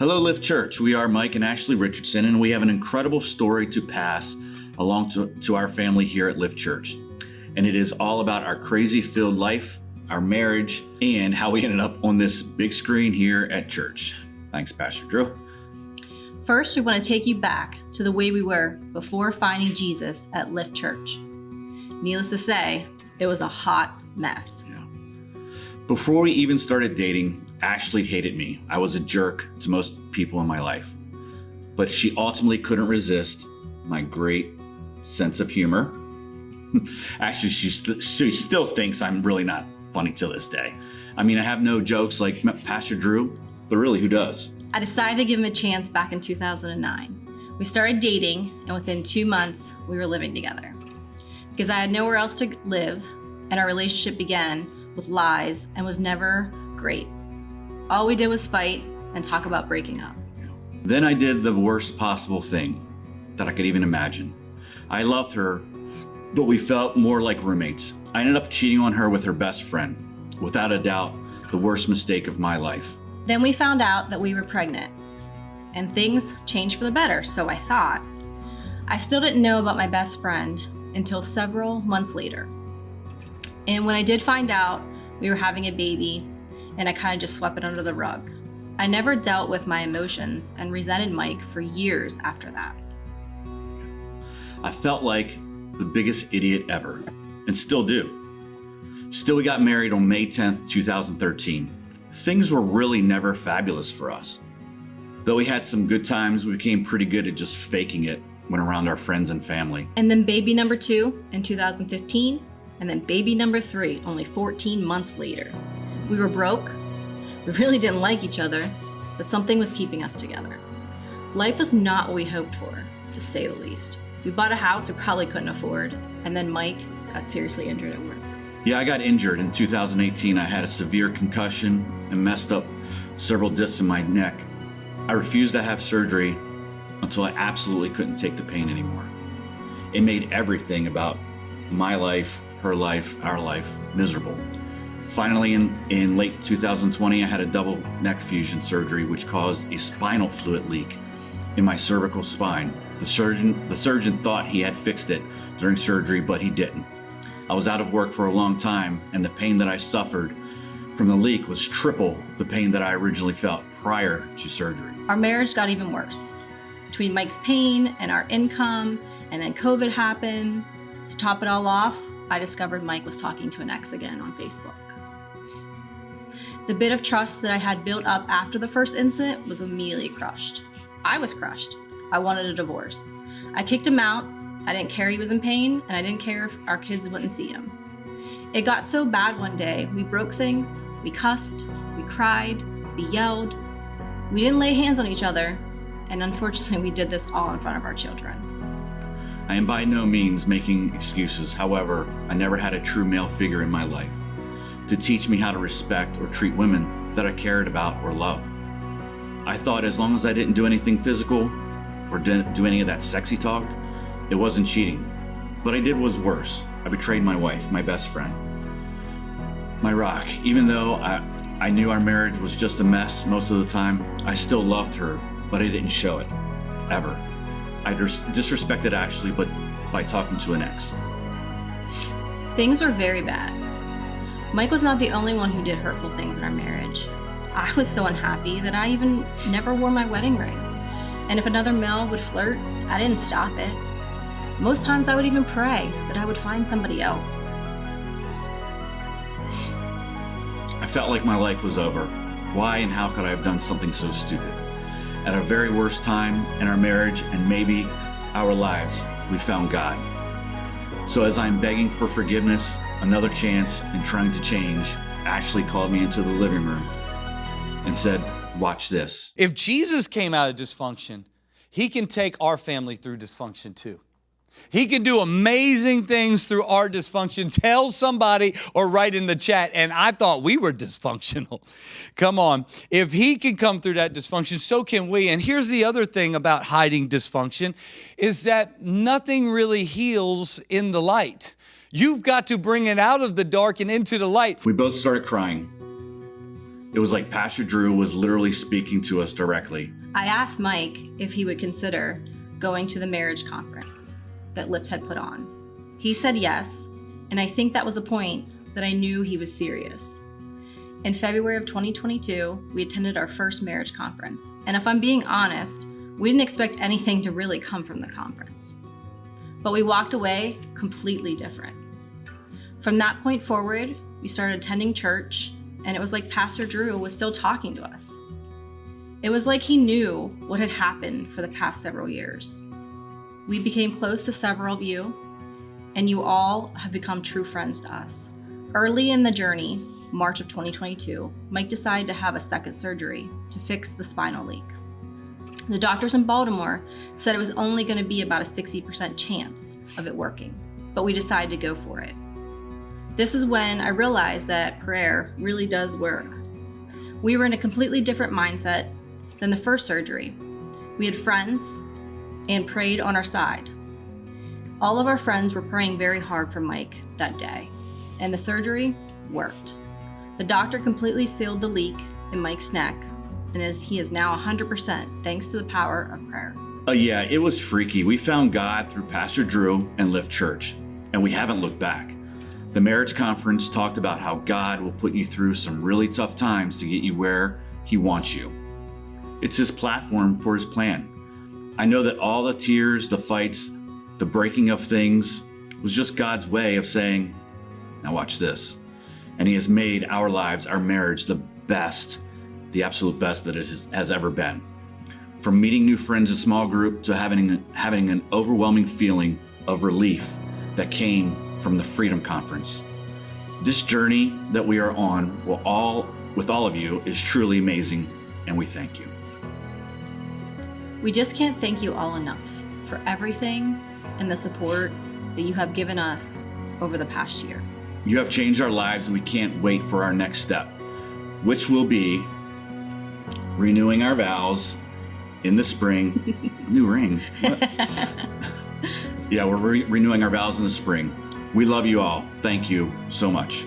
Hello, LiFT Church. We are Mike and Ashley Richardson, and we have an incredible story to pass along to our family here at LiFT Church. And it is all about our crazy-filled life, our marriage, and how we ended up on this big screen here at church. Thanks, Pastor Drew. First, we want to take you back to the way we were before finding Jesus at LiFT Church. Needless to say, it was a hot mess. Yeah. Before we even started dating, Ashley hated me. I was a jerk to most people in my life. But she ultimately couldn't resist my great sense of humor. Actually, she still thinks I'm really not funny to this day. I mean, I have no jokes like Pastor Drew, but really, who does? I decided to give him a chance back in 2009. We started dating, and within 2 months, we were living together. Because I had nowhere else to live, and our relationship began with lies and was never great. All we did was fight and talk about breaking up. Then I did the worst possible thing that I could even imagine. I loved her, but we felt more like roommates. I ended up cheating on her with her best friend. Without a doubt, the worst mistake of my life. Then we found out that we were pregnant, and things changed for the better, so I thought. I still didn't know about my best friend until several months later. And when I did find out we were having a baby, and I kind of just swept it under the rug. I never dealt with my emotions and resented Mike for years after that. I felt like the biggest idiot ever, and still do. Still, we got married on May 10th, 2013. Things were really never fabulous for us. Though we had some good times, we became pretty good at just faking it when around our friends and family. And then baby number 2 in 2015, and then baby number 3 only 14 months later. We were broke, we really didn't like each other, but something was keeping us together. Life was not what we hoped for, to say the least. We bought a house we probably couldn't afford, and then Mike got seriously injured at work. Yeah, I got injured in 2018. I had a severe concussion and messed up several discs in my neck. I refused to have surgery until I absolutely couldn't take the pain anymore. It made everything about my life, her life, our life miserable. Finally, in late 2020, I had a double neck fusion surgery, which caused a spinal fluid leak in my cervical spine. The surgeon thought he had fixed it during surgery, but he didn't. I was out of work for a long time, and the pain that I suffered from the leak was triple the pain that I originally felt prior to surgery. Our marriage got even worse. Between Mike's pain and our income, and then COVID happened. To top it all off, I discovered Mike was talking to an ex again on Facebook. The bit of trust that I had built up after the first incident was immediately crushed. I was crushed. I wanted a divorce. I kicked him out. I didn't care he was in pain, and I didn't care if our kids wouldn't see him. It got so bad one day, we broke things, we cussed, we cried, we yelled. We didn't lay hands on each other, and unfortunately we did this all in front of our children. I am by no means making excuses. However, I never had a true male figure in my life to teach me how to respect or treat women that I cared about or loved. I thought as long as I didn't do anything physical or didn't do any of that sexy talk, it wasn't cheating. But I did was worse. I betrayed my wife, my best friend, my rock. Even though I knew our marriage was just a mess most of the time, I still loved her, but I didn't show it, ever. I disrespected Ashley, but by talking to an ex. Things were very bad. Mike was not the only one who did hurtful things in our marriage. I was so unhappy that I even never wore my wedding ring. And if another male would flirt, I didn't stop it. Most times I would even pray that I would find somebody else. I felt like my life was over. Why and how could I have done something so stupid? At our very worst time in our marriage and maybe our lives, we found God. So as I'm begging for forgiveness, another chance, and trying to change, Ashley called me into the living room and said, "Watch this." If Jesus came out of dysfunction, He can take our family through dysfunction too. He can do amazing things through our dysfunction. Tell somebody or write in the chat, and I thought we were dysfunctional. Come on. If He can come through that dysfunction, so can we. And here's the other thing about hiding dysfunction, is that nothing really heals in the light. You've got to bring it out of the dark and into the light. We both started crying. It was like Pastor Drew was literally speaking to us directly. I asked Mike if he would consider going to the marriage conference that LiFT had put on. He said yes, and I think that was a point that I knew he was serious. In February of 2022, we attended our first marriage conference, and if I'm being honest, we didn't expect anything to really come from the conference. But we walked away completely different. From that point forward, we started attending church, and it was like Pastor Drew was still talking to us. It was like he knew what had happened for the past several years. We became close to several of you, and you all have become true friends to us. Early in the journey, March of 2022, Mike decided to have a second surgery to fix the spinal leak. The doctors in Baltimore said it was only going to be about a 60% chance of it working, but we decided to go for it. This is when I realized that prayer really does work. We were in a completely different mindset than the first surgery. We had friends and prayed on our side. All of our friends were praying very hard for Mike that day, and the surgery worked. The doctor completely sealed the leak in Mike's neck, and he is now 100% thanks to the power of prayer. Yeah, it was freaky. We found God through Pastor Drew and LiFT Church, and we haven't looked back. The marriage conference talked about how God will put you through some really tough times to get you where He wants you. It's His platform for His plan. I know that all the tears, the fights, the breaking of things was just God's way of saying, now watch this. And He has made our lives, our marriage, the best, the absolute best that it has ever been. From meeting new friends in small group to having an overwhelming feeling of relief that came from the Freedom Conference. This journey that we are on with all of you is truly amazing, and we thank you. We just can't thank you all enough for everything and the support that you have given us over the past year. You have changed our lives, and we can't wait for our next step, which will be renewing our vows in the spring. New ring. Yeah, we're renewing our vows in the spring. We love you all. Thank you so much.